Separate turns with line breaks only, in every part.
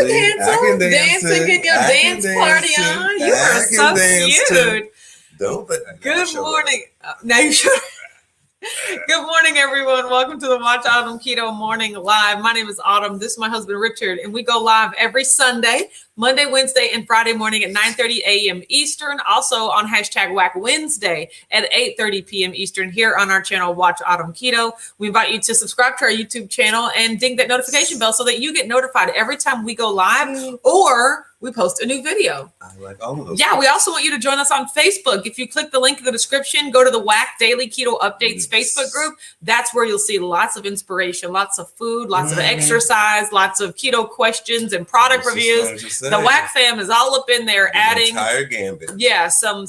handsome.
I can dance
Dancing, get your dance party on. You are so cute.
Don't but
Good morning. Now you should. Good morning, everyone. Welcome to the Watch Autumn Keto Morning Live. My name is Autumn. This is my husband, Richard, and we go live every Sunday, Monday, Wednesday, and Friday morning at 9:30 a.m. Eastern. Also on hashtag Whack Wednesday at 8:30 p.m. Eastern here on our channel, Watch Autumn Keto. We invite you to subscribe to our YouTube channel and ding that notification bell so that you get notified every time we go live or we post a new video.
I like all of those.
Yeah, we also want you to join us on Facebook. If you click the link in the description, go to the Whack Daily Keto Updates Facebook group. That's where you'll see lots of inspiration, lots of food, lots of exercise, lots of keto questions and product reviews. The Whack fam is all up in there adding
entire gambit.
Yeah, some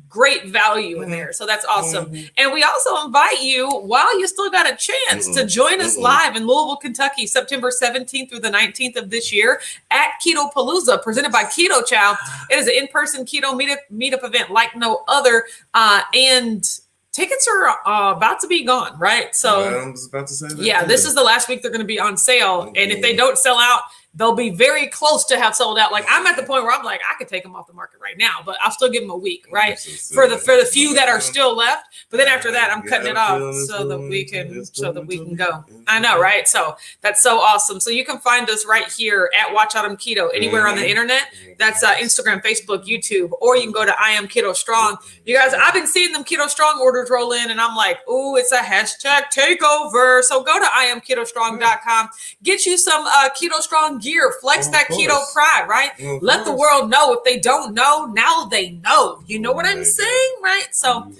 great value in there. So that's awesome. And we also invite you, while you still got a chance, to join us live in Louisville, Kentucky, September 17th through the 19th of this year at Keto Palooza, presented by Keto Chow. It is an in-person keto meetup event like no other. And tickets are about to be gone, right? So
I was about to say that.
Yeah, this is the last week they're going to be on sale. And if they don't sell out, they'll be very close to have sold out. Like, I'm at the point where I'm like, I could take them off the market right now, but I'll still give them a week, right? For the few that are still left. But then after that, I'm cutting it off so that we can go. I know, right? So that's so awesome. So you can find us right here at Watch Autumn Keto anywhere on the internet. That's Instagram, Facebook, YouTube, or you can go to I Am Keto Strong. You guys, I've been seeing them Keto Strong orders roll in, and I'm like, ooh, it's a hashtag takeover. So go to IamKetoStrong.com, get you some Keto Strong gear, flex that keto pride, right? Let the world know. If they don't know, now they know. You know what I'm saying, right? So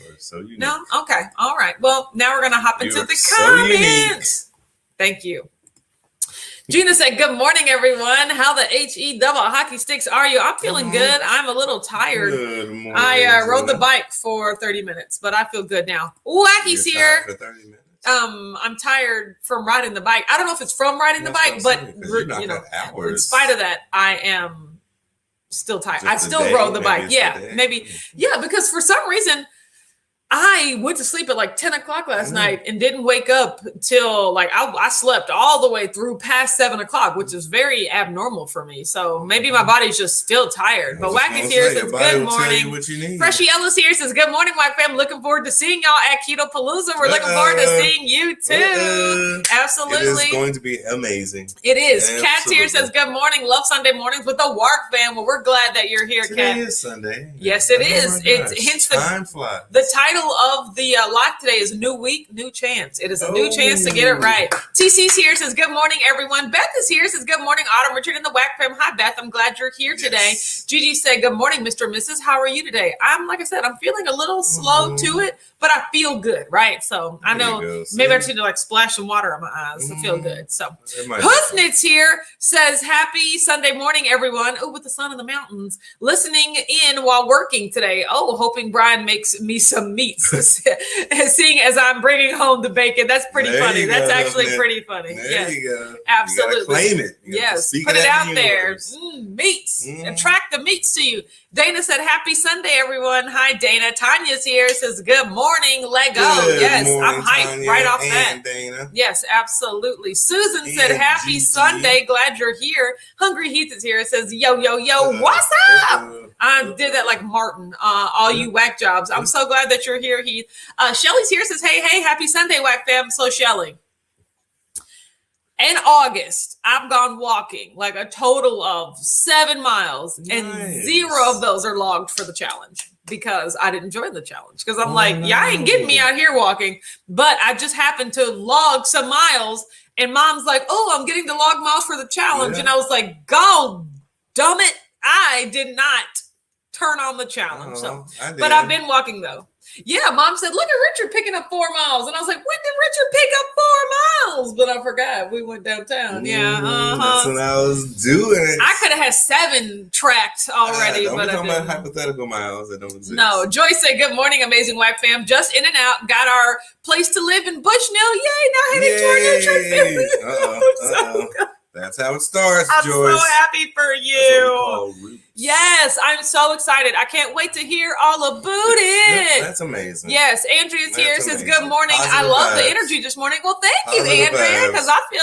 no, okay, all right. Well, now we're gonna hop into the comments. Thank you. Gina said, good morning, everyone. How the HE double hockey sticks are you? I'm feeling good. I'm a little tired.
Good morning,
I rode the bike for 30 minutes, but I feel good now. Wacky's here.
For 30 minutes.
I'm tired from riding the bike. I don't know if it's from riding the bike, but you know, in spite of that, I am still tired. I still rode the bike. Yeah, maybe. Yeah, because for some reason, I went to sleep at like 10 o'clock last night and didn't wake up till like I slept all the way through past 7 o'clock, which is very abnormal for me. So maybe my body's just still tired. But Wacky's here says good morning. Freshie Ellis here says good morning, Wack fam. Looking forward to seeing y'all at Keto Palooza. We're looking forward to seeing you too. Absolutely.
It is going to be amazing.
It is. Kat here says good morning. Love Sunday mornings with the Wark fam. Well, we're glad that you're here, Kat.
Today is Sunday.
Yes, it is. It's hence
time flies.
The title of the live today is New Week, New Chance. It is a new chance to get it right. TC's here says good morning, everyone. Beth is here says good morning, Autumn, Richard, and the Whack fam. Hi, Beth. I'm glad you're here today. Gigi said good morning, Mr. and Mrs. How are you today? Like I said, I'm feeling a little slow to it, but I feel good, right? So I know maybe I just need to like splash some water on my eyes to feel good. So Husnitz here says happy Sunday morning, everyone. Oh, with the sun in the mountains, listening in while working today. Oh, hoping Brian makes me some meats. Seeing as I'm bringing home the bacon. That's pretty funny. That's actually pretty funny.
There you go.
Absolutely.
You claim it.
Yes. Put it out there. Meats. Attract the meats to you. Dana said, happy Sunday, everyone. Hi, Dana. Tanya's here. Says, good morning. Lego. Yes. Morning, I'm hyped
Tanya,
right off that.
Dana.
Yes, absolutely. Susan said, happy Sunday. Glad you're here. Hungry Heath is here. It says, yo, what's up? I did that like Martin, all you whack jobs. I'm so glad that you're here, Heath. Shelly's here, says, hey, happy Sunday, Whack fam. So Shelly, in August, I've gone walking like a total of 7 miles, and 0 of those are logged for the challenge because I didn't join the challenge. Because I'm I ain't getting me out here walking, but I just happened to log some miles, and Mom's like, oh, I'm getting the log miles for the challenge. And I was like, God damn it, I did not turn on the challenge. But I've been walking though. Yeah, Mom said, look at Richard picking up 4 miles. And I was like, when did Richard pick up 4 miles? But I forgot. We went downtown. Yeah.
That's what I was doing.
I could have had 7 tracked already.
Don't
but
be talking about hypothetical miles that don't exist.
No. Joyce said, good morning, amazing Whack fam. Just in and out. Got our place to live in Bushnell. Yay. Now heading toward our trip.
That's how it starts,
I'm
Joyce.
So happy for you. Yes, I'm so excited. I can't wait to hear all about it.
That's amazing.
Yes, Andrea's here. Says good morning. Positive I love the energy this morning. Well, thank you, Andrea, because I feel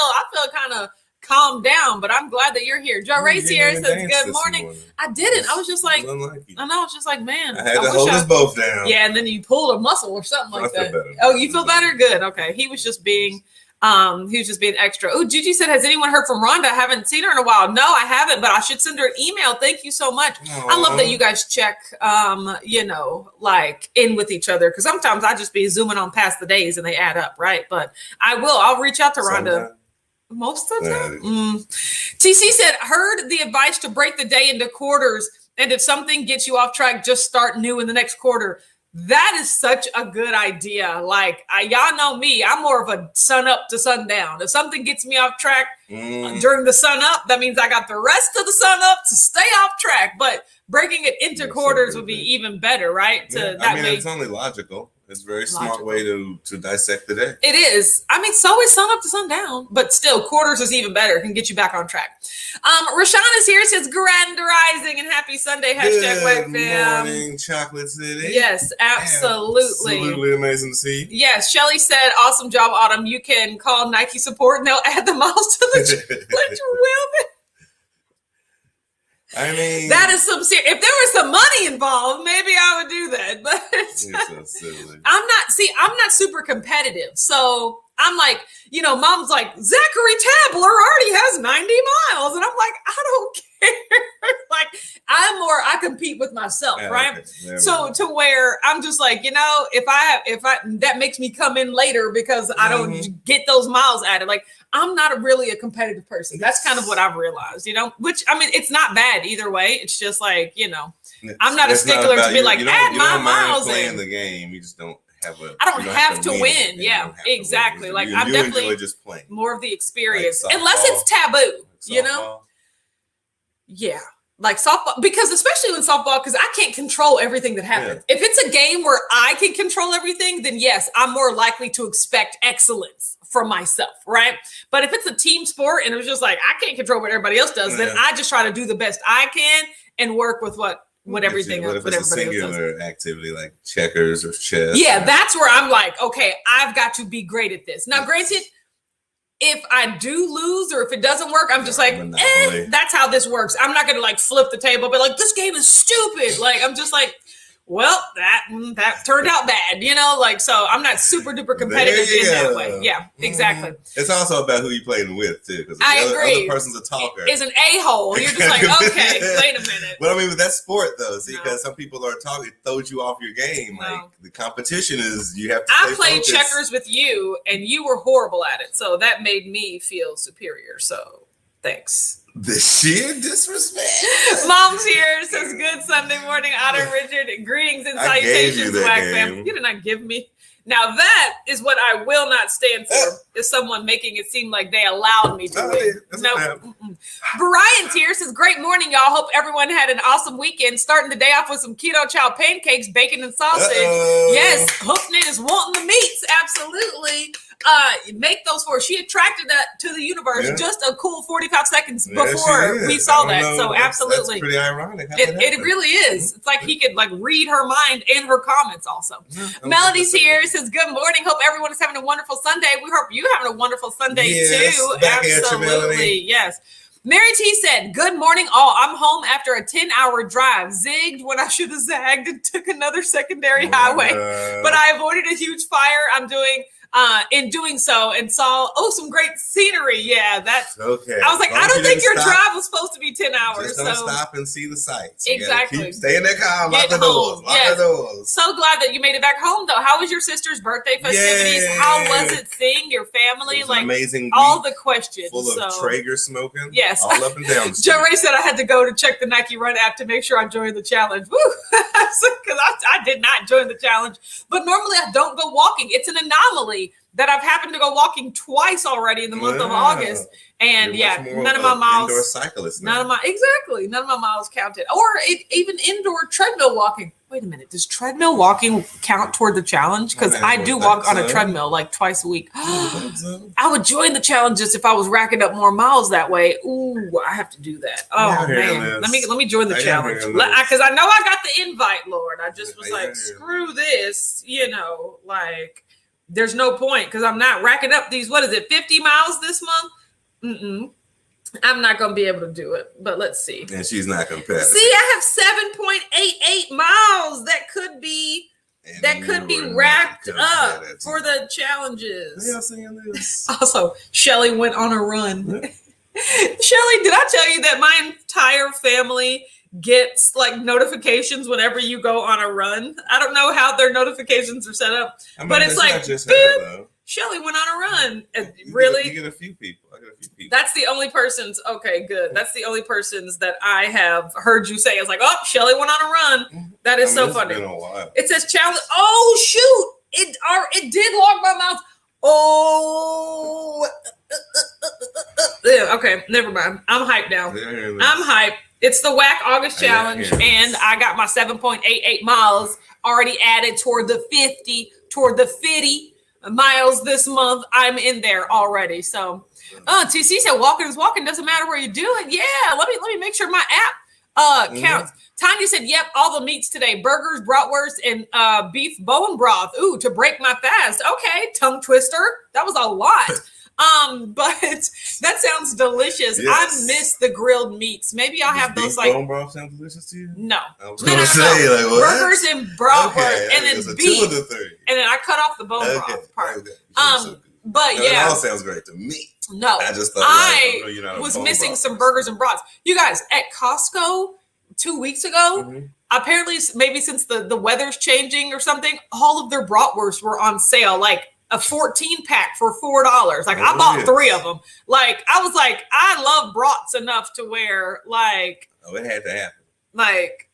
calm down, but I'm glad that you're here. Joe Ray's here, says good morning. I didn't. I was just like, I know. I was just like, man.
I had to hold us both down.
Yeah, and then you pulled a muscle or something like that. Oh, you feel better? Good. Okay. He was just being extra. Oh, Gigi said, has anyone heard from Rhonda? I haven't seen her in a while. No, I haven't, but I should send her an email. Thank you so much. Aww. I love that you guys check, like in with each other. Cause sometimes I just be zooming on past the days and they add up. Right. But I'll reach out to Rhonda. Most of the time. TC said, heard the advice to break the day into quarters. And if something gets you off track, just start new in the next quarter. That is such a good idea. Like, y'all know me, I'm more of a sun up to sundown. If something gets me off track during the sun up, that means I got the rest of the sun up to stay off track. But breaking it into quarters would be even better, right?
It's only logical. It's a very smart way to dissect the day. It
is. I mean, so is sun up to sundown, but still, quarters is even better. It can get you back on track. Rashawn is here. Says grand rising and happy Sunday. Hashtag Wet Fam.
Morning, Chocolate City.
Yes, absolutely.
Absolutely amazing to see.
Yes, Shelly said, awesome job, Autumn. You can call Nike support and they'll add the miles to the challenge.
I mean,
that is some serious. If there was some money involved, maybe I would do that. But
it's so silly.
I'm not super competitive. So I'm like, mom's like, Zachary Tabler already has 90 miles. And I'm like, I don't care. Like, I compete with myself, right? Okay. So to where I'm just like, if I that makes me come in later because I don't get those miles added. Like, I'm not really a competitive person. That's kind of what I've realized, which, I mean, it's not bad either way. It's just like, I'm not a stickler to be like, add my miles
playing the game. You just don't.
I don't have to win. Yeah, exactly. Like, I'm definitely
just playing
more of the experience, like unless it's taboo, Yeah, like softball, because especially in softball, because I can't control everything that happens. Yeah. If it's a game where I can control everything, then yes, I'm more likely to expect excellence from myself, right? But if it's a team sport and it's just like I can't control what everybody else does, then I just try to do the best I can and work with what everything else.
What if it's a singular activity like checkers or chess?
Yeah, that's where I'm like, okay, I've got to be great at this. Now, granted, if I do lose or if it doesn't work, I'm just like, that's how this works. I'm not going to like flip the table, but like, this game is stupid. Like, I'm just like, well, that turned out bad, like, so I'm not super duper competitive in that way. Yeah, exactly.
It's also about who you're playing with too. Because the other person's a talker.
Is an a-hole. You're just like, okay, wait a minute.
But I mean, with that sport though, see, because some people are talking, it throws you off your game. No. Like the competition is, you have to
I played checkers with you and you were horrible at it. So that made me feel superior. So thanks.
The sheer disrespect.
Mom's here, says good Sunday morning, Otter Richard. Greetings and salutations, Whack Fam. You did not give me. Now that is what I will not stand for, is someone making it seem like they allowed me to win. No. Brian's here, says great morning, y'all. Hope everyone had an awesome weekend. Starting the day off with some keto chow pancakes, bacon and sausage. Yes, Hoopnit is wanting the meats. Absolutely. Make those for her. She attracted that to the universe just a cool 45 seconds before we saw that. So absolutely.
That's pretty ironic.
It really is. It's like he could like read her mind and her comments also. Melody's here, says good morning. Hope everyone is having a wonderful Sunday. We hope you're having a wonderful Sunday too. Absolutely. Yes. Mary T said, good morning, all. I'm home after a 10-hour drive. Zigged when I should have zagged and took another secondary highway. But I avoided a huge fire. I'm doing in doing so and saw some great scenery. Yeah, that's okay. I was like, I don't think your drive was supposed to be 10 hours.
Just don't stop and see the sights.
Exactly.
Stay in that car. Lock the doors. Lock the doors.
So glad that you made it back home, though. How was your sister's birthday festivities? Yay. How was it seeing your family? Like
amazing.
All the questions.
Full of Traeger smoking.
Yes.
All up and down.
Joe Ray said I had to go to check the Nike Run app to make sure I joined the challenge. Woo! Because I did not join the challenge. But normally I don't go walking. It's an anomaly that I've happened to go walking twice already in the month of August. And none of my miles.
Indoor cyclist.
None of my miles counted. Or even indoor treadmill walking. Wait a minute. Does treadmill walking count toward the challenge? Because I do walk on a treadmill like twice a week. I would join the challenges if I was racking up more miles that way. Ooh, I have to do that. Oh man. Let me join the challenge. Because I know I got the invite, Lord. I just was like, screw this, like. There's no point because I'm not racking up these, 50 miles this month? I'm not going to be able to do it, but let's see.
And she's not competitive.
See, I have 7.88 miles that could be racked up for the challenges.
Yeah, saying this.
Also, Shelly went on a run. Shelly, did I tell you that my entire family gets like notifications whenever you go on a run? I don't know how their notifications are set up, but it's like, Shelly went on a run. Really?
You get a few people. I get a few people.
That's the only persons. Okay, good. That's the only persons that I have heard you say. It's like, oh, Shelly went on a run. That is so funny.
It's been a while.
It says challenge. Oh shoot! It did log my mouth. Oh. Yeah, okay, never mind. I'm hyped now. I'm hyped. It's the WAC August challenge, and I got my 7.88 miles already added toward the 50 miles this month. I'm in there already. So, TC said walking is walking. Doesn't matter where you do it. Yeah, let me make sure my app counts. Tanya said, "Yep, all the meats today: burgers, bratwurst, and beef bone broth. Ooh, to break my fast. Okay, tongue twister. That was a lot." But that sounds delicious. Yes. I miss the grilled meats. Maybe I'll have those like
bone broth sounds delicious to you?
No.
I was gonna say like what?
Burgers and bratwurst and then beef.
2 of the 3. And
then I cut off the bone broth part.
Okay.
But
it all sounds great to me.
No.
I just thought
I was missing some burgers and brats. You guys, at Costco 2 weeks ago, apparently maybe since the weather's changing or something, all of their bratwursts were on sale, like a 14-pack for $4. Like I bought 3 of them. Like I was like, I love brats enough to where like
it had to happen.
Like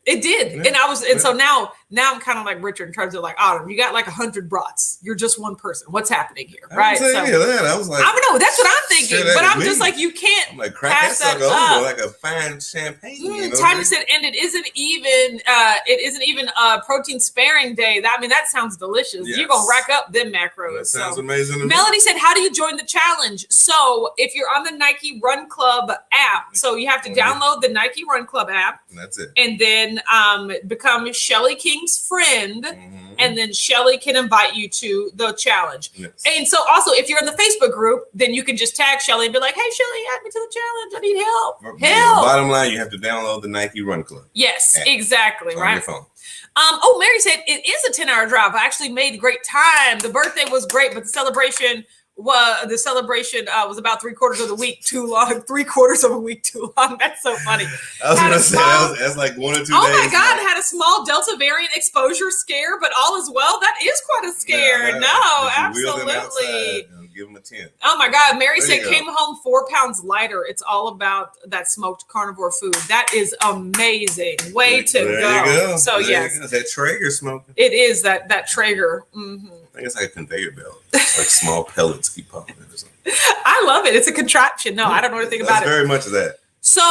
it did. And so now I'm kind of like Richard in terms of like, Autumn, you got like 100 brats. You're just one person. What's happening here? Right.
I was like,
I don't know. That's what I'm thinking. But I'm just like, you can't
like crack that up like a fine champagne. You know?
Tanya said, and it isn't even a protein sparing day. That sounds delicious. Yes. You're gonna rack up them macros.
That sounds amazing.
Melody said, how do you join the challenge? So if you're on the Nike Run Club app, so you have to download the Nike Run Club app.
And that's it.
And then become Shelly King's friend, and then Shelly can invite you to the challenge. Yes. And so also, if you're in the Facebook group, then you can just tag Shelly and be like, hey, Shelly, add me to the challenge. I need help.
Bottom line, you have to download the Nike Run Club.
Yes, exactly.
On
right.
Your phone.
Mary said, it is a 10-hour drive. I actually made great time. The birthday was great, but the celebration was about 3/4 of the week too long. 3/4 of a week too long. That's so funny.
I was gonna say that's like 1 or 2 days.
Oh my God! Had a small Delta variant exposure scare, but all is well. That is quite a scare. No, absolutely.
Give them a 10.
Oh my God! Mary said came home 4 pounds lighter. It's all about that smoked carnivore food. That is amazing. Way to
go.
There you go.
So yes, that Traeger smoking.
It is that Traeger. Mm-hmm.
I think it's like a conveyor belt. It's like small pellets keep popping in or something.
I love it. It's a contraption. No, I don't know anything about it.
Very much of that.
So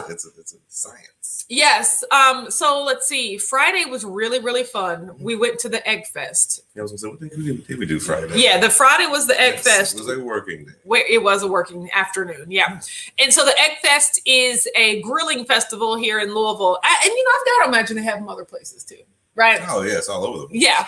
it's a science.
Yes. So let's see. Friday was really, really fun. We went to the Egg Fest.
Yeah, I was gonna say, what did we do Friday?
Yeah, the Friday was the Egg Fest.
It was a working day.
It was a working afternoon. Yeah. And so the Egg Fest is a grilling festival here in Louisville. And I've got to imagine they have them other places too. Right.
Oh yeah, it's all over the place.
Yeah.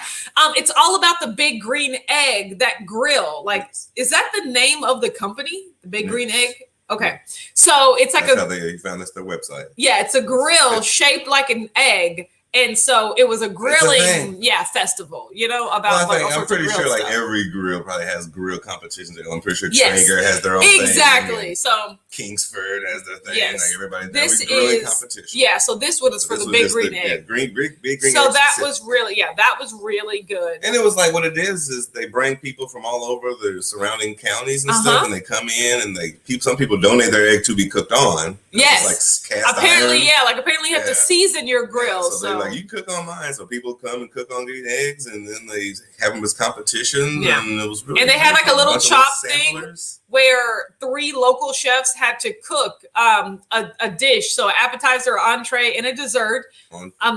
It's all about the Big Green Egg, that grill. Like, is that the name of the company? The Big Green Egg? Okay. So it's like
you found that's their website.
Yeah, it's a grill shaped like an egg. And so it was a grilling, festival, about
I'm pretty sure like every grill probably has grill competitions. I'm pretty sure Traeger has their own thing.
Exactly. So
Kingsford has their thing.
Yes.
Like everybody,
this
grilling
is
competition.
Yeah. So this was for the Big Green Egg.
Big Green
so
Egg.
that was really good.
And it was like what it is they bring people from all over the surrounding counties and stuff, and they come in and some people donate their egg to be cooked on.
Yes.
Like cast
apparently,
iron.
Apparently you have to season your grill.
So like, you cook on mine, so people come and cook on these eggs, and then they have them as competition. Yeah. And it was really
and they had like a little chop thing where 3 local chefs had to cook a dish, so an appetizer, entree, and a dessert,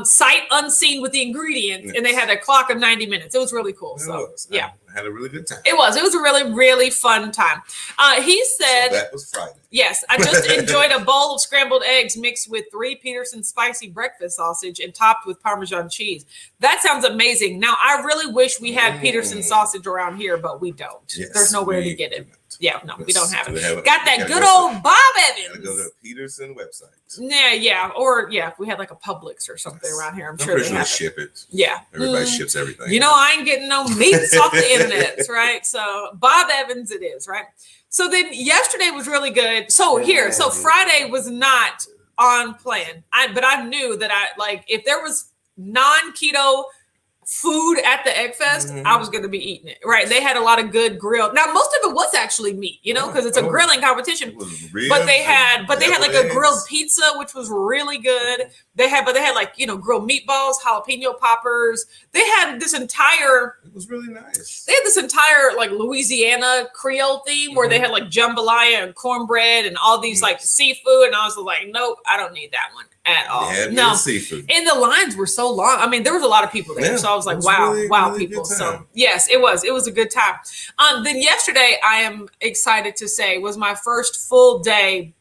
sight unseen with the ingredients, and they had a clock of 90 minutes. It was really cool. I had
a really good time.
It was a really, really fun time. He said
that was Friday.
Yes, I just enjoyed a bowl of scrambled eggs mixed with 3 Peterson spicy breakfast sausage and topped with Parmesan cheese. That sounds amazing. Now, I really wish we had Peterson sausage around here, but we don't.
Yes,
there's nowhere to get it. Yeah, no, we don't have it. Got that good old Bob Evans.
Go to the Peterson website.
Yeah. Or, if we had like a Publix or something around here, I'm sure they have
ship it.
Yeah.
Everybody ships everything.
You know, I ain't getting no meats off the internet, right? So Bob Evans it is, right? So then yesterday was really good. So Friday was not on plan. But I knew that if there was non-keto food at the Egg Fest, I was going to be eating it, right? They had a lot of good grilled. Now, most of it was actually meat, because it's a grilling competition. But they had like a grilled pizza, which was really good. They had like, grilled meatballs, jalapeno poppers. They had this entire.
It was really nice.
They had this entire like Louisiana Creole theme where they had like jambalaya and cornbread and all these like seafood, and I was like, nope, I don't need that one at all. No seafood. And the lines were so long. I mean, there was a lot of people there, so I was like, wow, really people. So yes, it was a good time. Then yesterday, I am excited to say, was my first full day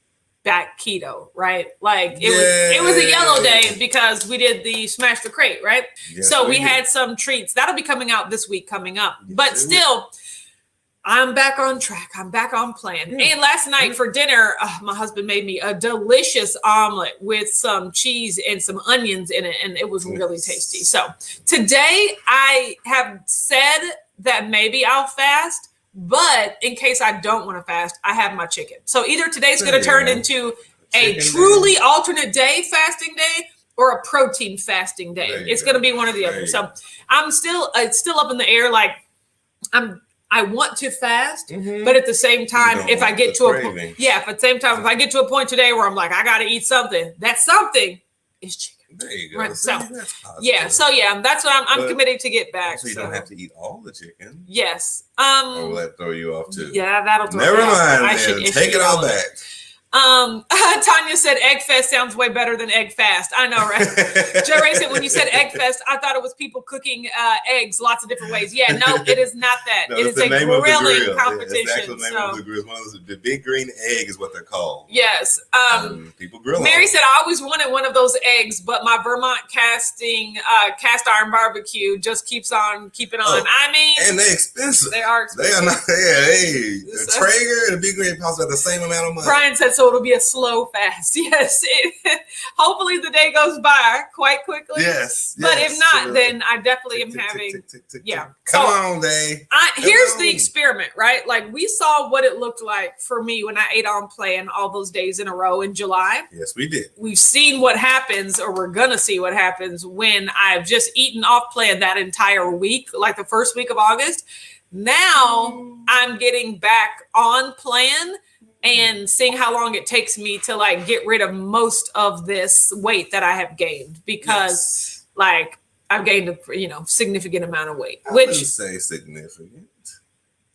back keto, right? Like it was a yellow day because we did the Smash the Crate, right? Yes, so we had some treats that'll be coming out this week coming up, but still. I'm back on track. I'm back on plan. And last night for dinner, my husband made me a delicious omelet with some cheese and some onions in it, and it was really tasty. So today I have said that maybe I'll fast, but in case I don't want to fast, I have my chicken. So either today's going to turn into a truly alternate day fasting day or a protein fasting day. It's going to be one or the other. So it's still up in the air. Like I want to fast, but at the same time, if I get to a point, if I get to a point today where I'm like, I got to eat something, that something is chicken.
There you go.
Right. So that's what I'm committed to get back.
So you don't have to eat all the chicken.
Yes.
Or will that throw you off too?
Yeah, that'll throw
Never
me off.
mind. I should take it all back.
Tanya said Egg Fest sounds way better than Egg Fast. I know, right? Jerry said when you said Egg Fest, I thought it was people cooking eggs lots of different ways. Yeah, no, it is not that. It is a grilling competition.
It's the name of the grill. The big green egg is what they're called.
Yes.
People grill.
Mary said I always wanted one of those eggs, but my Vermont cast iron barbecue just keeps on keeping on. I mean,
and they're expensive.
They are expensive.
They are not. The Traeger and the big green cost about the same amount of money.
Brian said so. It'll be a slow fast. Yes. Hopefully the day goes by quite quickly.
Yes.
But if not, then I definitely am having.
Come on, day.
Here's the experiment, right? Like we saw what it looked like for me when I ate on plan all those days in a row in July.
Yes, we did.
We've seen what happens, or we're gonna see what happens when I've just eaten off plan that entire week, like the first week of August. Now I'm getting back on plan and seeing how long it takes me to like get rid of most of this weight that I have gained, because I've gained a significant amount of weight.
I wouldn't say significant.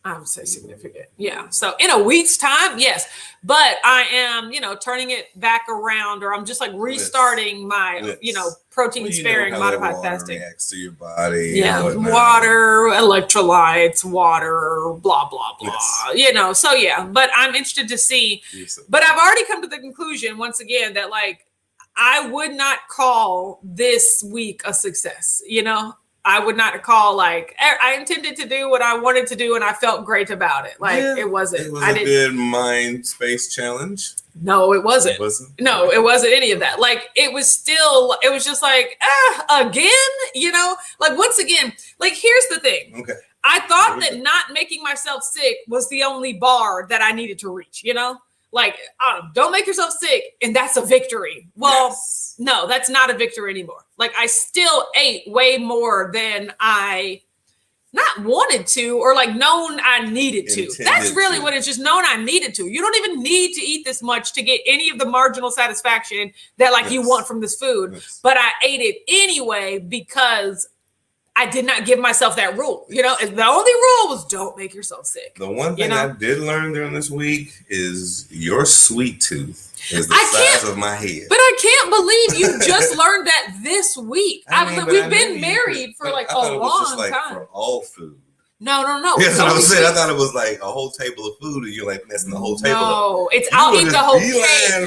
I would say significant. Yeah. So in a week's time, yes. But I am, turning it back around, or I'm just like restarting my, protein sparing modified fasting.
Reacts to your body.
Yeah. Water, electrolytes, water, blah, blah, blah.
Yes.
So yeah. But I'm interested to see. But I've already come to the conclusion once again that I would not call this week a success, I would not call I intended to do what I wanted to do and I felt great about it. It wasn't.
It was a good mind space challenge.
No, it wasn't.
It wasn't?
No, it wasn't any of that. It was just again, once again, here's the thing.
Okay.
I thought that not making myself sick was the only bar that I needed to reach, don't make yourself sick and that's a victory. Well, no, that's not a victory anymore. I still ate way more than I not wanted to, or known I needed to. That's really what it's just known I needed to. You don't even need to eat this much to get any of the marginal satisfaction that you want from this food. Yes. But I ate it anyway because I did not give myself that rule. The only rule was don't make yourself sick.
The one thing I did learn during this week is your sweet tooth is the size of my head.
But I can't believe you just learned that this week. We've been married for a long time.
For all food.
No.
That's what I was saying. I thought it was like a whole table of food, and you're like messing the whole table up.
No, it's I'll eat the whole cake.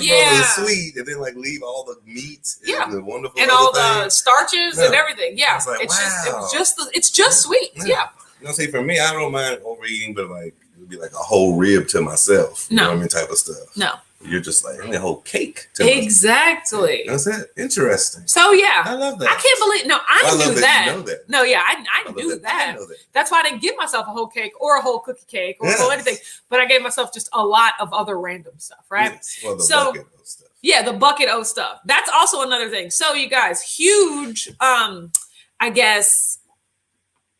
Yeah, the sweet, and then like leave all the meats and the wonderful
and all the starches and everything. Yeah,
like,
it's just sweet. Yeah.
You know, see, for me, I don't mind overeating, but like it would be like a whole rib to myself. You know what I mean, type of stuff.
No.
You're just like a whole cake.
Exactly.
That's it. Interesting.
So yeah,
I love that.
I can't believe. No, I knew that.
You know that.
No, yeah, I knew that.
I know that.
That's why I didn't give myself a whole cake or a whole cookie cake or a whole anything. But I gave myself just a lot of other random stuff, right?
Yes. Well, bucket of stuff.
Yeah, the bucket of stuff. That's also another thing. So you guys, huge, I guess.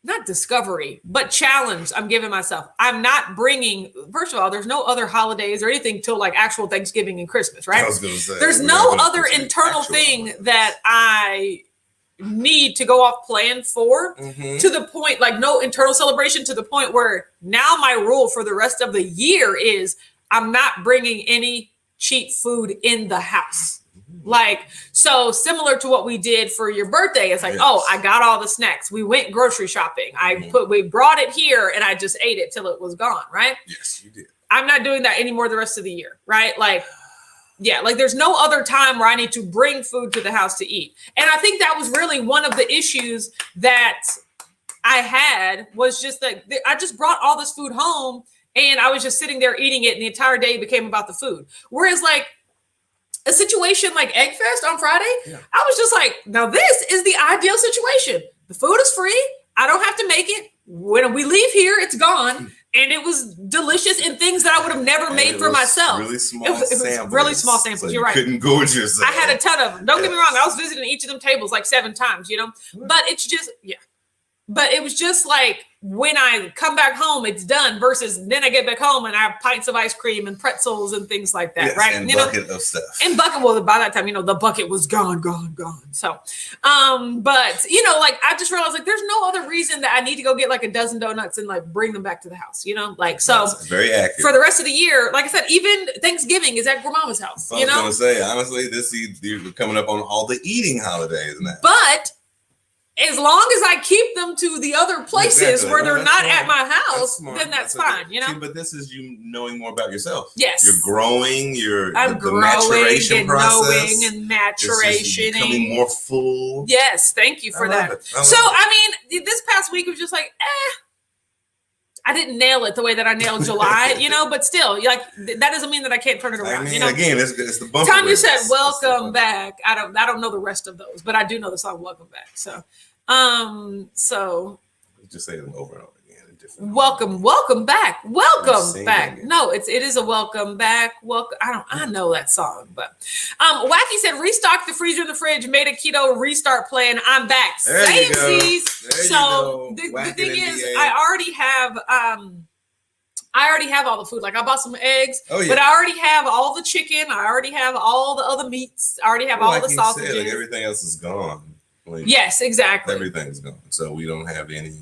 Not discovery, but challenge I'm giving myself. I'm not bringing, first of all, there's no other holidays or anything till like actual Thanksgiving and Christmas, right?
I was gonna say,
there's no other internal thing that I need to go off plan for to the point, like no internal celebration to the point where now my rule for the rest of the year is I'm not bringing any cheap food in the house. Like, so similar to what we did for your birthday. It's like, oh, I got all the snacks. We went grocery shopping. We brought it here and I just ate it till it was gone. Right.
Yes, you did.
I'm not doing that anymore the rest of the year. Right. Like, yeah, like there's no other time where I need to bring food to the house to eat. And I think that was really one of the issues that I had was just that I just brought all this food home and I was just sitting there eating it and the entire day became about the food. Whereas like, a situation like Egg Fest on Friday, I was just like, now this is the ideal situation. The food is free. I don't have to make it. When we leave here, it's gone. And it was delicious in things that I would have never made for myself.
Really small
it was really small samples. So you're right.
Couldn't gorge yourself.
I had a ton of them. Don't get me wrong. I was visiting each of them tables like 7 times, you know, but it's just, but it was just like when I come back home, it's done versus then I get back home and I have pints of ice cream and pretzels and things like that. Right.
And bucket of stuff.
And bucket, well, by that time, you know, the bucket was gone. So, but you know, like I just realized like there's no other reason that I need to go get like a dozen donuts and like bring them back to the house, you know, like, so
that's very accurate.
For the rest of the year, like I said, even Thanksgiving is at grandmama's house, you know?
I was going to say, honestly, you're coming up on all the eating holidays now.
But as long as I keep them to the other places where they're not at my house, then that's fine, you know?
See, but this is you knowing more about yourself.
Yes.
You're growing,
I'm growing
maturation
and
process.
knowing and maturation.
Becoming more full.
Yes, thank you for that. I mean, this past week was just like, I didn't nail it the way that I nailed July, you know, but still, like that doesn't mean that I can't turn it around.
I mean,
you know?
Again, it's the bumper.
Tanya said, "Welcome back." I don't know the rest of those, but I do know the song "Welcome Back." So,
just say them over and over again.
Welcome back. No, it is a welcome back. I know that song, but Wacky said restock the freezer and the fridge, made a keto restart plan. I'm back. Samesies. So the thing is, I already have all the food. Like I bought some eggs, but I already have all the chicken. I already have all the other meats. I already have all the sausages.
Said, like everything else is gone. Like,
yes, exactly.
Everything's gone. So we don't have any.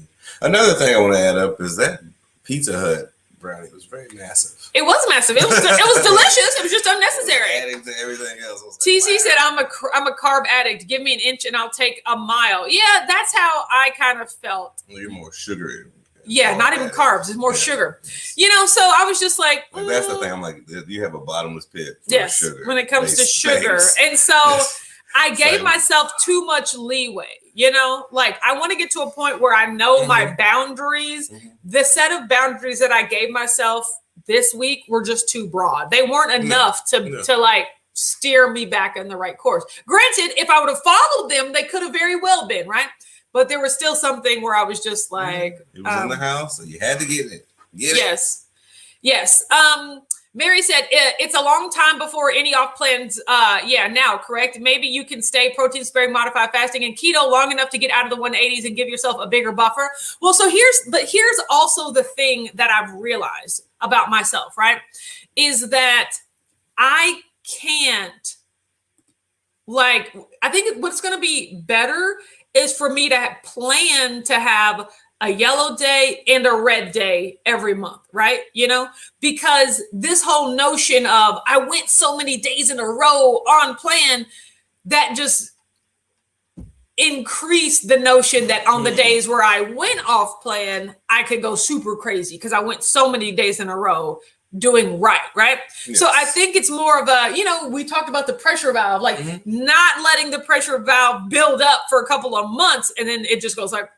Another thing I want to add up is that Pizza Hut brownie was very massive.
It was massive. It was delicious. It was just unnecessary.
Adding to everything else.
TC said, I'm a carb addict. Give me an inch and I'll take a mile. Yeah, that's how I kind of felt.
Well, you're more sugary.
Yeah, not even carbs. It's more sugar. You know, so I was just like,
that's the thing. I'm like, you have a bottomless pit.
Yes,
sugar.
When it comes to sugar. And so I gave myself too much leeway, you know, like I want to get to a point where I know my boundaries. The set of boundaries that I gave myself this week were just too broad. They weren't enough to like steer me back in the right course. Granted, if I would have followed them, they could have very well been, right? But there was still something where I was just like,
it was in the house, so you had to get it.
Yes. Mary said, it's a long time before any off plans. Now, correct? Maybe you can stay protein sparing, modified fasting and keto long enough to get out of the 180s and give yourself a bigger buffer. Well, so here's also the thing that I've realized about myself, right? Is that I can't, like, I think what's going to be better is for me to plan to have a yellow day and a red day every month, right? You know, because this whole notion of I went so many days in a row on plan, that just, increased the notion that on the days where I went off plan, I could go super crazy because I went so many days in a row doing right. Yes. So I think it's more of a, we talked about the pressure valve, like not letting the pressure valve build up for a couple of months and then it just goes like,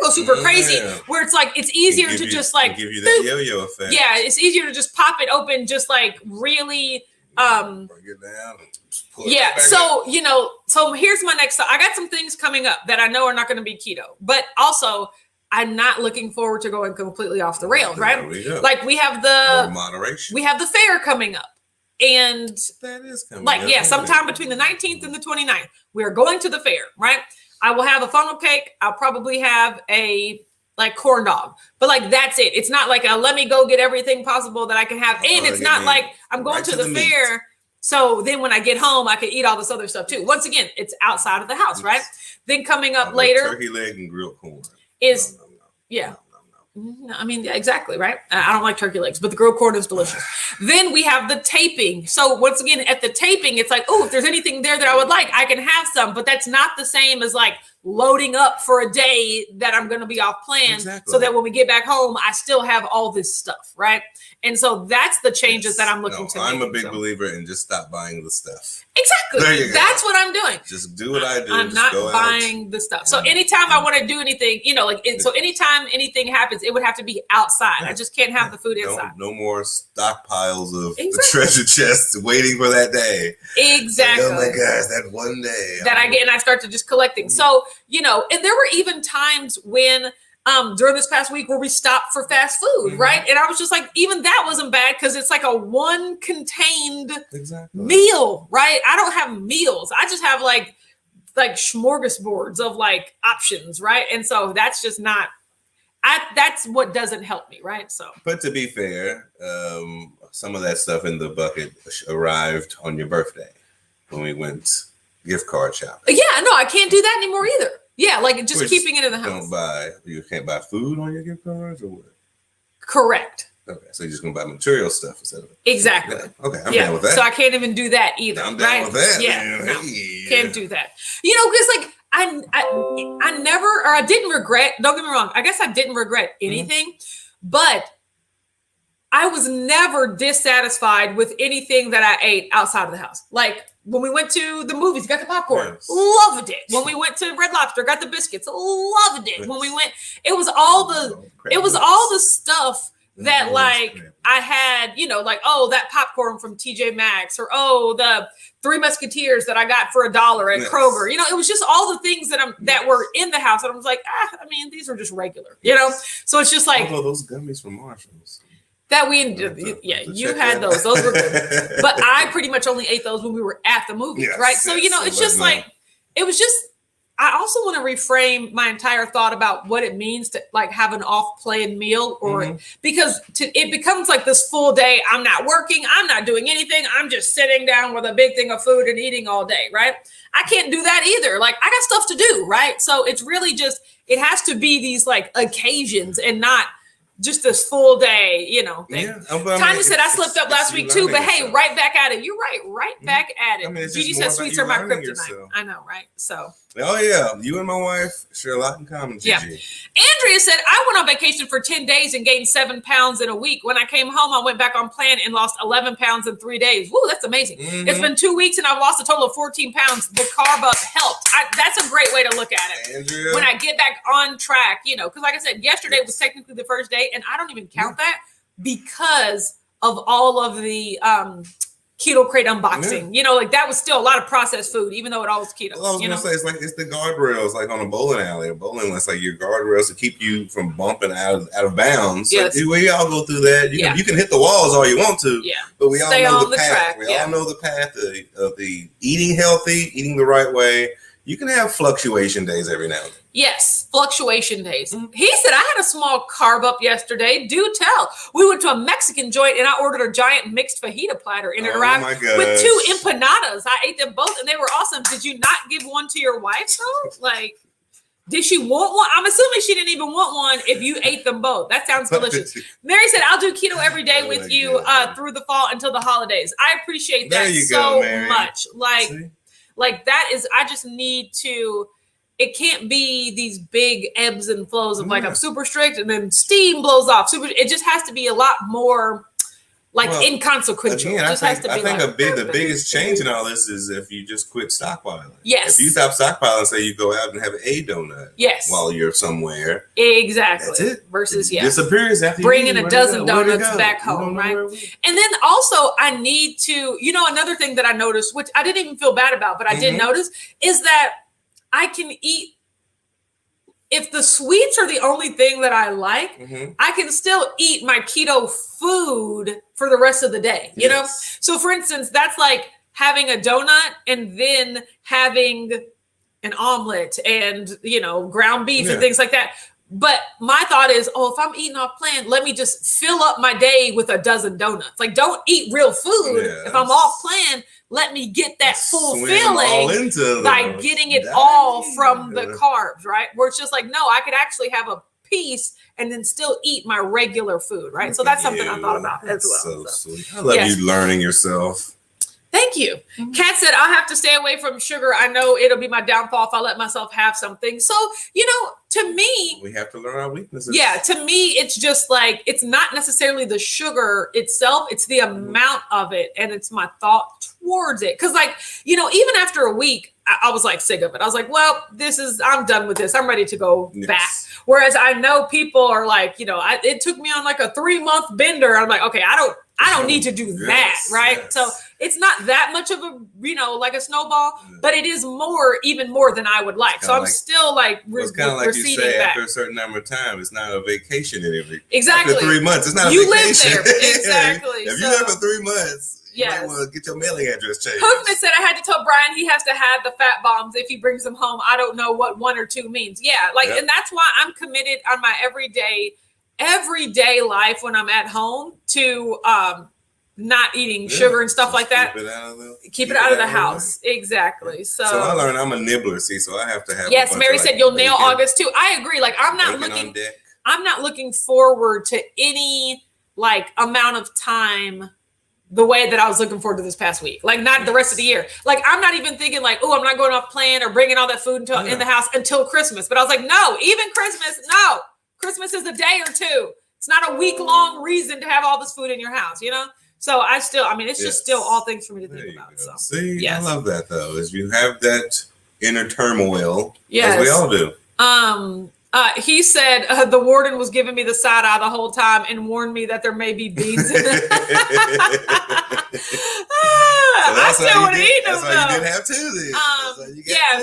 go super crazy, where it's like, it's easier to just like
give you that yo-yo effect.
Yeah, it's easier to just pop it open, just like really
bring it down.
Yeah. So, so here's my next thought. I got some things coming up that I know are not going to be keto, but also I'm not looking forward to going completely off the rails, right? Like we have
moderation.
We have the fair coming up. And
that is coming
like,
up.
yeah, sometime between the 19th and the 29th, we are going to the fair, right? I will have a funnel cake. I'll probably have a like corn dog, but like, that's it. It's not like a, let me go get everything possible that I can have. And it's not like I'm going to the fair. So then when I get home, I can eat all this other stuff too. Once again, it's outside of the house, right? Then coming up later.
Turkey leg and grilled corn.
Is, yeah. No, I mean, yeah, exactly, right? I don't like turkey legs, but the grilled corn is delicious. Then we have the taping. So once again, at the taping, it's like, oh, if there's anything there that I would like, I can have some, but that's not the same as like loading up for a day that I'm going to be off plan.
Exactly.
So that when we get back home, I still have all this stuff, right? And so that's the changes that I'm looking to make.
I'm a big believer in just stop buying the stuff.
Exactly.
There you go.
That's what I'm doing.
Just do what I do.
I'm not buying the stuff. So anytime I want to do anything, so anytime anything happens, it would have to be outside. I just can't have the food inside.
No more stockpiles of treasure chests waiting for that day.
Exactly.
Like, oh my gosh, that one day
that I get and I start to just collecting. So, and there were even times when during this past week where we stopped for fast food, right? And I was just like, even that wasn't bad because it's like a one contained meal, right? I don't have meals. I just have like smorgasbords of like options, right? And so that's just not, that's what doesn't help me, right? So,
but to be fair, some of that stuff in the bucket arrived on your birthday when we went gift card shopping.
Yeah, no, I can't do that anymore either. Yeah, like just keeping it in the house.
You can't buy food on your gift cards or what?
Correct.
Okay, so you're just gonna buy material stuff instead of
exactly.
Yeah. Okay, I'm down with that.
So I can't even do that either.
I'm down with that.
Yeah, no, can't do that. Because like I never, or I didn't regret. Don't get me wrong. I guess I didn't regret anything, but I was never dissatisfied with anything that I ate outside of the house. Like when we went to the movies, got the popcorn, loved it. When we went to Red Lobster, got the biscuits, loved it. When we went, it was all the stuff that like I had, like, oh, that popcorn from TJ Maxx, or oh, the Three Musketeers that I got for $1 at Kroger. It was just all the things that were in the house. And I was like, I mean, these are just regular, So it's just like
those gummies from Marshalls.
That you had those. Those were good. But I pretty much only ate those when we were at the movies, right? So, it's just like, it was just, I also want to reframe my entire thought about what it means to like have an off-plan meal, or because it becomes like this full day. I'm not working. I'm not doing anything. I'm just sitting down with a big thing of food and eating all day, right? I can't do that either. Like I got stuff to do, right? So it's really just, it has to be these like occasions and not just this full day, thing. Yeah, Tanya said I slipped up last week too, but hey, right back at it. You're right back at it. Gigi said sweets are my kryptonite. I know, right? So.
Oh yeah, you and my wife share a lot in common, Gigi.
Yeah. Andrea said I went on vacation for 10 days and gained 7 pounds in a week. When I came home, I went back on plan and lost 11 pounds in 3 days. Woo, that's amazing. It's been 2 weeks and I've lost a total of 14 pounds. The carb up helped. That's a great way to look at it.
Andrea.
When I get back on track, because like I said, yesterday was technically the first day, and I don't even count that because of all of the keto crate unboxing. Like that was still a lot of processed food, even though it all was keto.
Well, I was gonna say it's the guardrails, like on a bowling alley. A bowling, it's like your guardrails to keep you from bumping out of bounds.
Yes.
Like, we all go through that. You can hit the walls all you want to.
Yeah.
But we
Stay
all know
on
the path.
track.
We all know the path of the eating healthy, eating the right way. You can have fluctuation days every now and then.
Yes, fluctuation days. He said, I had a small carb up yesterday. Do tell. We went to a Mexican joint and I ordered a giant mixed fajita platter, and it arrived with 2 empanadas. I ate them both and they were awesome. Did you not give one to your wife though? Like, did she want one? I'm assuming she didn't even want one if you ate them both. That sounds delicious. Mary said, I'll do keto every day with you through the fall until the holidays. I appreciate that so much. Like that is, I just need to it can't be these big ebbs and flows of like I'm super strict and then steam blows off. It just has to be a lot more like inconsequential.
Again,
I think
the biggest change in all this is if you just quit stockpiling.
Yes.
If you stop stockpiling, say you go out and have a donut.
Yes.
While you're somewhere.
Exactly.
That's it.
Versus
disappears after
bringing a dozen donuts back home, right? And then also I need to, another thing that I noticed, which I didn't even feel bad about, but I did notice, is that I can eat. If the sweets are the only thing that I like, I can still eat my keto food for the rest of the day, you know? So for instance, that's like having a donut and then having an omelet and, ground beef and things like that. But my thought is, if I'm eating off plan, let me just fill up my day with a dozen donuts. Like, don't eat real food. If I'm off plan, let me get that full feeling by getting it all from the carbs, right? Where it's just like, no, I could actually have a piece and then still eat my regular food, right? So that's something I thought about as well.
So sweet. I love you learning yourself.
Thank you. Kat said, I'll have to stay away from sugar. I know it'll be my downfall if I let myself have something. So, to me,
we have to learn our weaknesses.
Yeah. To me, it's just like, it's not necessarily the sugar itself. It's the amount of it. And it's my thought towards it. Cause even after a week, I was like sick of it. I was like, well, I'm done with this. I'm ready to go back. Whereas I know people are like, it took me on like a 3-month bender. I'm like, okay, I don't need to do that. Right. So it's not that much of a, like a snowball, but it is even more than I would like. So I'm still like,
it's kind of like you say,
back.
after a certain number of time, it's not a vacation anymore.
Exactly.
After 3 months, it's not a vacation.
You live there. Exactly.
If you live for 3 months, you might want to get your mailing address changed.
Hoofman said, I had to tell Brian he has to have the fat bombs if he brings them home. I don't know what 1 or 2 means. Yeah. And that's why I'm committed on my everyday life when I'm at home to, not eating sugar and stuff like that. Keep it out of the house. Exactly. So
I learned I'm a nibbler, so I have to have.
Yes, Mary said you'll nail August too. I agree. Like I'm not looking forward to any amount of time the way that I was looking forward to this past week. Like not the rest of the year. Like I'm not even thinking like, I'm not going off plan or bringing all that food in the house until Christmas. But I was like, no, even Christmas, no. Christmas is a day or two. It's not a week-long reason to have all this food in your house, So it's just still all things for me to think about. So
see, I love that though, is you have that inner turmoil, as we all do.
He said the warden was giving me the side eye the whole time and warned me that there may be beans in it. I still want to eat them.
That's why you did have two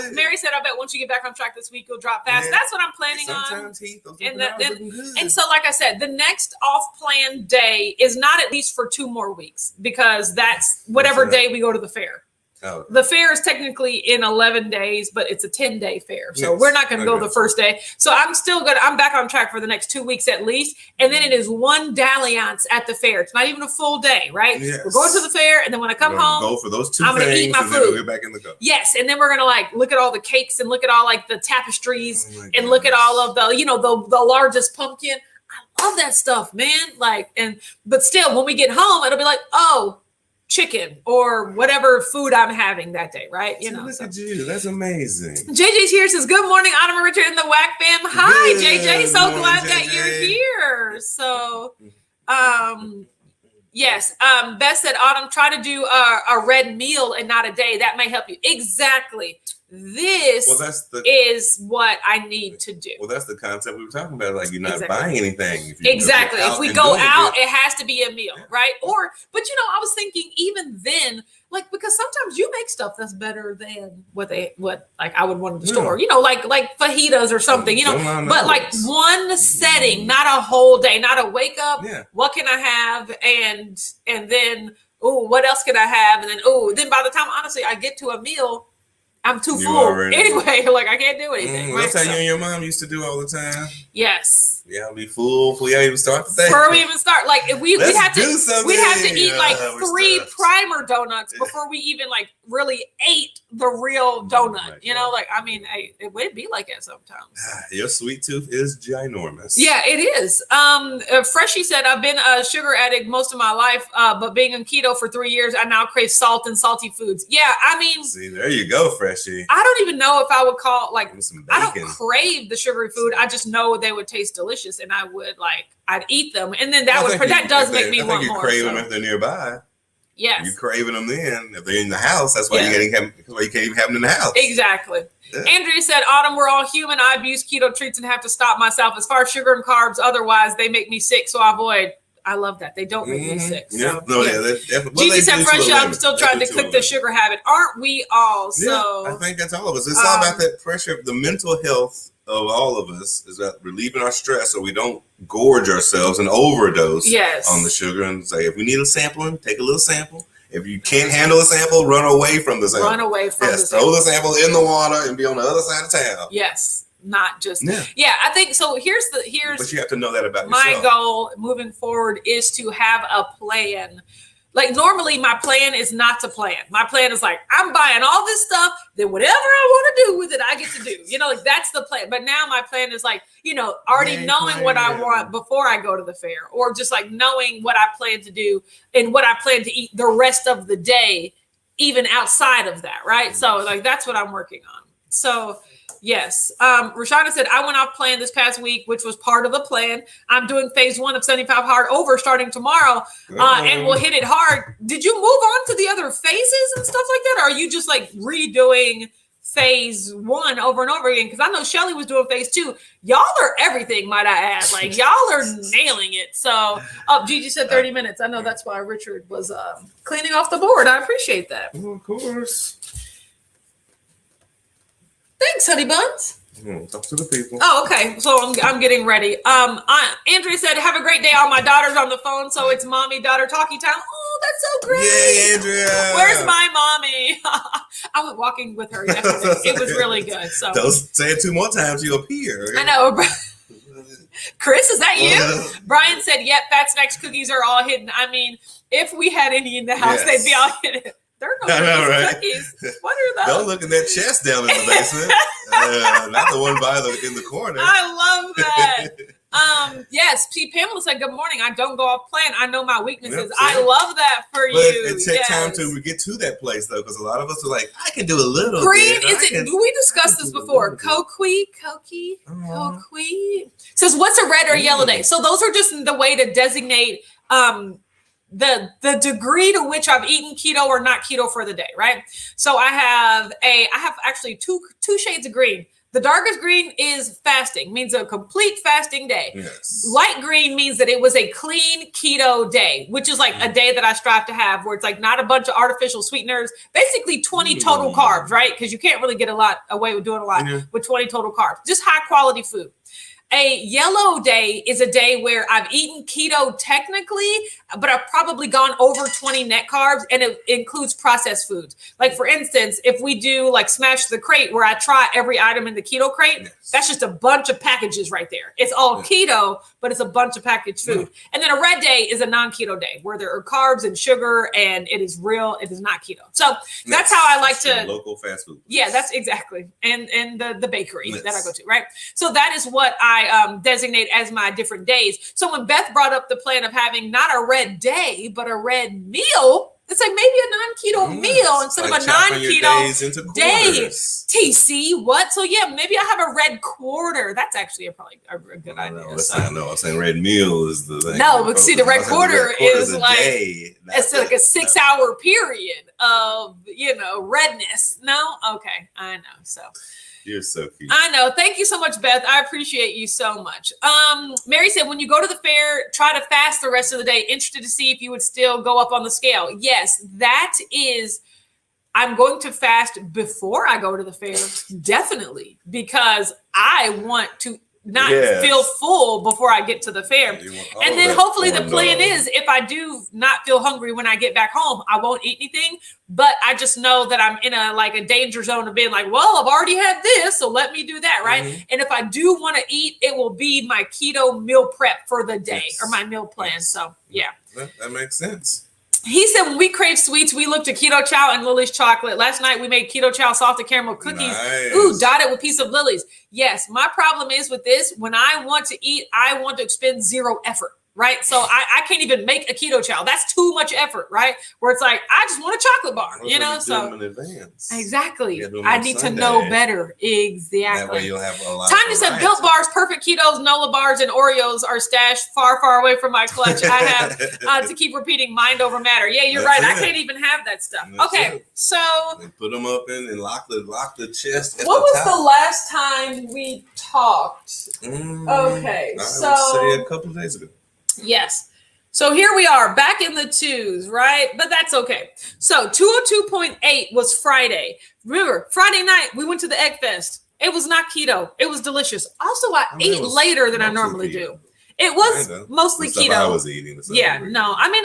then.
Mary said, I bet once you get back on track this week, you'll drop fast. Yeah. That's what I'm planning on. And so, like I said, the next off-plan day is not at least for 2 more weeks because that's whatever day we go to the fair. Oh. The fair is technically in 11 days, but it's a 10-day fair. So we're not going to go the first day. So I'm back on track for the next 2 weeks at least. And then it is one dalliance at the fair. It's not even a full day, right? Yes. We're going to the fair. And then when I come home,
go for those 2
I'm going to eat my food.
We're back in the go.
Yes. And then we're going to look at all the cakes and look at all the tapestries and look at all of the largest pumpkin. I love that stuff, man. But still, when we get home, it'll be like, chicken or whatever food I'm having that day, right?
Look at you. That's amazing.
JJ's here, says, good morning, Autumn and Richard and the WAC fam. Hi, JJ. So glad that you're here. So, yes. Beth said, Autumn, try to do a red meal and not a day. That may help you. Exactly. This is what I need to do.
Well, that's the concept we were talking about. Like you're not buying anything.
Exactly. If we go out, it has to be a meal, right? But I was thinking even then, because sometimes you make stuff that's better than what I would want in the store, like fajitas or something, but one setting, not a whole day, not a wake up. Yeah. What can I have? And then, what else can I have? And then, then by the time, honestly, I get to a meal, I'm too full. Anyway, I can't do anything.
That's how you and your mom used to do all the time.
Yes.
Yeah, I'll be full before y'all even start the day.
Before we even start, we'd have to eat 3 primer donuts before we even really ate the real donut.
Right.
You know, like, I mean, it would be like that sometimes.
Your sweet tooth is ginormous.
Yeah, it is. Freshie said, I've been a sugar addict most of my life, but being on keto for 3 years, I now crave salt and salty foods. Yeah, I mean,
see, there you go, Freshie.
I don't even know if I would call, like,
Some
I don't
bacon.
crave the sugary food. I just know they would taste delicious, and I would, like, I'd eat them. And then that does make me want more.
You crave them if they're nearby.
Yes.
You're craving them then. If they're in the house, that's why you can't even have them in the house.
Exactly.
Yeah.
Andrea said, Autumn, we're all human. I abuse keto treats and have to stop myself. As far as sugar and carbs, otherwise they make me sick, so I avoid. I love that. They don't make me sick.
Yeah.
So, Gigi said, Fresh, I'm still trying to cook the sugar habit. Aren't we all? So
I think that's all of us. It's all about that pressure. The mental health of all of us is about relieving our stress so we don't gorge ourselves and overdose on the sugar. And say, if we need a sampling, take a little sample. If you can't handle a sample, run away from the sample.
Run away from the sample.
Throw the sample in the water and be on the other side of town.
Yes. Not just I think so. But
you have to know that about
my
yourself.
goal moving forward is to have a plan. Like, normally my plan is not to plan. My plan is like, I'm buying all this stuff, then whatever I want to do with it, I get to do. You know, like, that's the plan. But now my plan is like, you know, already knowing what I want before I go to the fair, or just like knowing what I plan to do and what I plan to eat the rest of the day, even outside of that, right? So like, that's what I'm working on. So yes. Rashana said, I went off plan this past week, which was part of the plan. I'm doing phase 1 of 75 hard over starting tomorrow, and we'll hit it hard. Did you move on to the other phases and stuff like that? Or are you just like redoing phase 1 over and over again? Because I know Shelly was doing phase 2. Y'all are everything, might I add. Like, y'all are nailing it. So Gigi said 30 minutes. I know that's why Richard was cleaning off the board. I appreciate that.
Well, of course.
Thanks, honey buns.
Talk to the people.
Oh, okay. So I'm getting ready. Andrea said, have a great day. All my daughter's on the phone, so it's mommy daughter talking time. Oh, that's so great.
Yay, Andrea.
Where's my mommy? I went walking with her yesterday. It was really good. So
don't say it 2 more times, you'll appear.
I know. Chris, is that you? Brian said, yep, Fat Snacks cookies are all hidden. I mean, if we had any in the house, they'd be all hidden. They're no cookies. What are those?
Don't look at that chest down in the basement. Not the one in the corner.
I love that. Yes. Pamela said, good morning. I don't go off plan. I know my weaknesses. Yep, I love that for you.
It takes time to get to that place, though, because a lot of us are like, I can do a little
green.
bit.
We discussed this before. Koki says, what's a red or yellow day? So those are just the way to designate the degree to which I've eaten keto or not keto for the day, right? So I have actually two shades of green. The darkest green is fasting, means a complete fasting day. Yes. Light green means that it was a clean keto day, which is like a day that I strive to have, where it's like not a bunch of artificial sweeteners, basically 20 total carbs, right? Because you can't really get a lot away with doing a lot with 20 total carbs, just high quality food. A yellow day is a day where I've eaten keto technically, but I've probably gone over 20 net carbs, and it includes processed foods. Like, for instance, if we do like Smash the Crate, where I try every item in the keto crate, that's just a bunch of packages right there. It's all keto, but it's a bunch of packaged food. And then a red day is a non-keto day where there are carbs and sugar, and it is real. It is not keto. So that's how I like to
local fast food.
Yeah, that's exactly. And the bakery that I go to, right? So that is what I designate as my different days. So when Beth brought up the plan of having not a red day, but a red meal, it's like maybe a non-keto meal instead of a non-keto day. TC, what? So yeah, maybe I have a red quarter. That's actually probably a good idea.
I'm saying red meal is the thing.
No, but see, the red quarter is like, it's like a 6-hour period of, redness. No? Okay, I know. So
you're so cute.
I know. Thank you so much, Beth. I appreciate you so much. Mary said, when you go to the fair, try to fast the rest of the day. Interested to see if you would still go up on the scale. Yes, that is, I'm going to fast before I go to the fair. Definitely. Because I want to not feel full before I get to the fair. And then hopefully the plan is, if I do not feel hungry when I get back home, I won't eat anything. But I just know that I'm in a danger zone of being like, well, I've already had this, so let me do that, right? Mm-hmm. And if I do want to eat, it will be my keto meal prep for the day or my meal plan. So yeah.
That makes sense.
He said, when we crave sweets, we look to Keto Chow and Lily's chocolate. Last night, we made Keto Chow salted caramel cookies. Nice. Ooh, dotted with piece of Lily's. Yes, my problem is with this, when I want to eat, I want to expend zero effort. Right. So I can't even make a Keto Chow. That's too much effort. Right. Where it's like, I just want a chocolate bar, you know, so
in advance.
Exactly. I need to know better. Exactly.
That way you'll have a lot.
Tanya said Built Bars, Perfect Ketos, Nola bars, and Oreos are stashed far, far away from my clutch. I have to keep repeating mind over matter. Yeah, you're right. I can't even have that stuff. Okay. So
they put them up in and lock the chest.
What was the last time we talked? Okay.
I would say a couple of days ago.
Yes. So here we are back in the twos, right? But that's okay. So 202.8 was Friday. Remember, Friday night, we went to the Egg Fest. It was not keto. It was delicious. Also, I ate later than I normally do. It was mostly keto. I was eating. Yeah, no. I mean,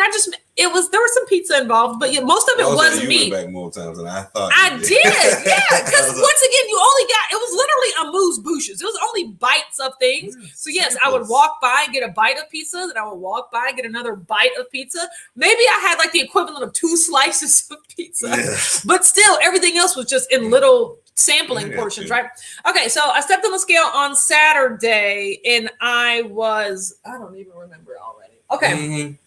there was some pizza involved, but most of it was meat.
You went back more times than I thought.
I did. Yeah, because once again, you only got, it was literally amuse-bouches. It was only bites of things. So yes, I would walk by, get a bite of pizza, then I would walk by, get another bite of pizza. Maybe I had like the equivalent of 2 slices of pizza, but still everything else was just in little sampling portions, right? Okay, so I stepped on the scale on Saturday and I don't even remember already. Okay.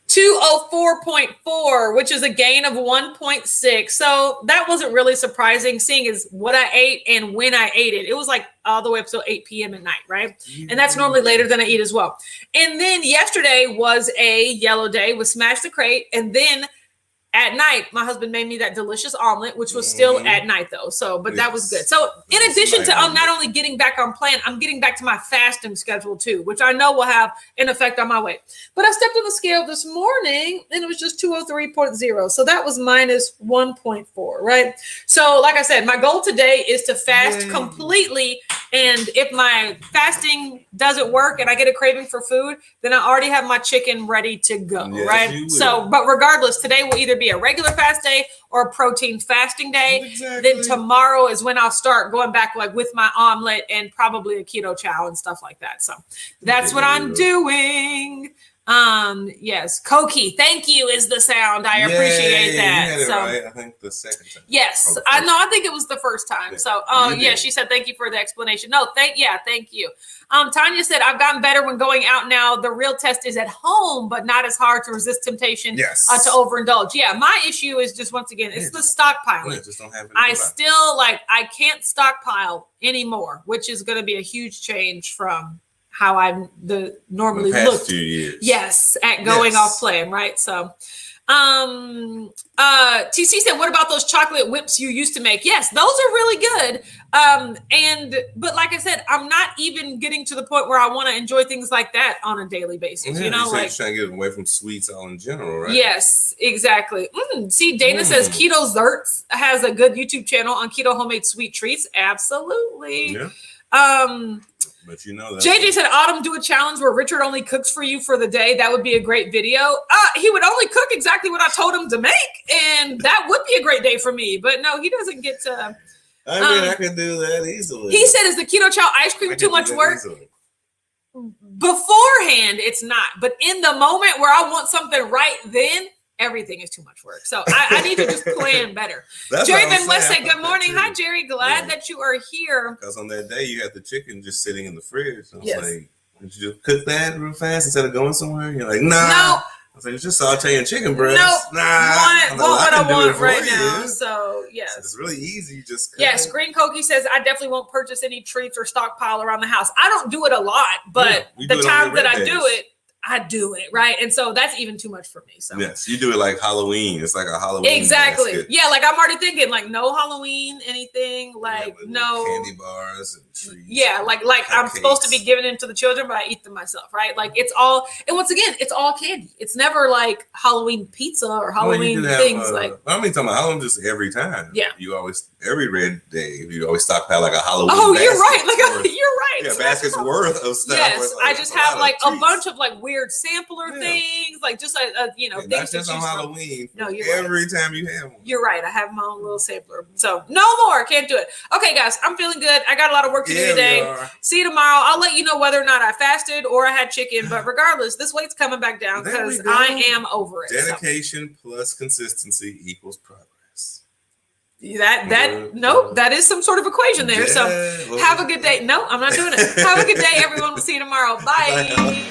204.4, which is a gain of 1.6. So that wasn't really surprising, seeing as what I ate and when I ate it. It was like all the way up till 8 p.m. at night, right? And that's normally later than I eat as well. And then yesterday was a yellow day with Smash the Crate. And then at night, my husband made me that delicious omelet, which was still at night though. So, but that was good. So in addition to not only getting back on plan, I'm getting back to my fasting schedule too, which I know will have an effect on my weight. But I stepped on the scale this morning and it was just 203.0. So that was minus 1.4, right? So like I said, my goal today is to fast completely. And if my fasting doesn't work and I get a craving for food, then I already have my chicken ready to go, right? So, but regardless, today will either be a regular fast day or a protein fasting day. Then tomorrow is when I'll start going back like with my omelet and probably a keto chow and stuff like that. So that's what I'm doing. Yes, Koki, thank you is the sound. I appreciate that.
You had it right. I think the second time.
Yes, I know. I think it was the first time. Yeah. So, she said thank you for the explanation. No, thank you. Tanya said I've gotten better when going out now. The real test is at home, but not as hard to resist temptation to overindulge. Yeah, my issue is just once again it's the stockpiling. Just don't have I still I can't stockpile anymore, which is going to be a huge change from how I normally looked. 2 years. Yes, at going off plan, right? So, TC said, "What about those chocolate whips you used to make?" Yes, those are really good. But like I said, I'm not even getting to the point where I want to enjoy things like that on a daily basis. You know,
like trying to get away from sweets all in general, right?
Yes, exactly. See, Dana says Keto Zerts has a good YouTube channel on keto homemade sweet treats. Absolutely. Yeah.
But you know that
JJ said, Autumn, do a challenge where Richard only cooks for you for the day. That would be a great video. He would only cook exactly what I told him to make, and that would be a great day for me. But no, he doesn't get to.
I mean, I can do that easily.
He said, is the keto chow ice cream too much work? Easily. Beforehand, it's not. But in the moment where I want something right then, everything is too much work. So I need to just plan better. Jerry Van West said, good morning. Hi, Jerry. Glad that you are here.
Because on that day, you had the chicken just sitting in the fridge. I was like, did you just cook that real fast instead of going somewhere? You're like, nah. No. I was like, it's just sauteing chicken breast.
Nope. Want what I want right now. So, yes.
So it's really easy. Just
yes, Green Koki says, I definitely won't purchase any treats or stockpile around the house. I don't do it a lot, but the time that I do it, I do it, right? And so that's even too much for me. So
yes, you do it like Halloween. It's like a Halloween
exactly
basket.
Yeah, like I'm already thinking like no Halloween anything, like no
candy bars and treats.
Yeah, like I'm supposed to be giving it to the children, but I eat them myself, right? Like it's all, and once again, it's all candy. It's never like Halloween pizza or Halloween things like.
I mean, talking about Halloween just every time.
Yeah,
you always every red day you always stockpile like a Halloween.
Oh, you're right. Like you're right.
Yeah, baskets worth of stuff.
Yes, I just have like a bunch of like weird weird sampler things, like just things
not just on Halloween.
No, you're
every time you have one.
You're right. I have my own little sampler. So no more. Can't do it. Okay, guys, I'm feeling good. I got a lot of work to do today. See you tomorrow. I'll let you know whether or not I fasted or I had chicken. But regardless, this weight's coming back down because I am over it.
Dedication plus consistency equals progress.
That is some sort of equation there. So have a good day. No, I'm not doing it. Have a good day, everyone. We'll see you tomorrow. Bye.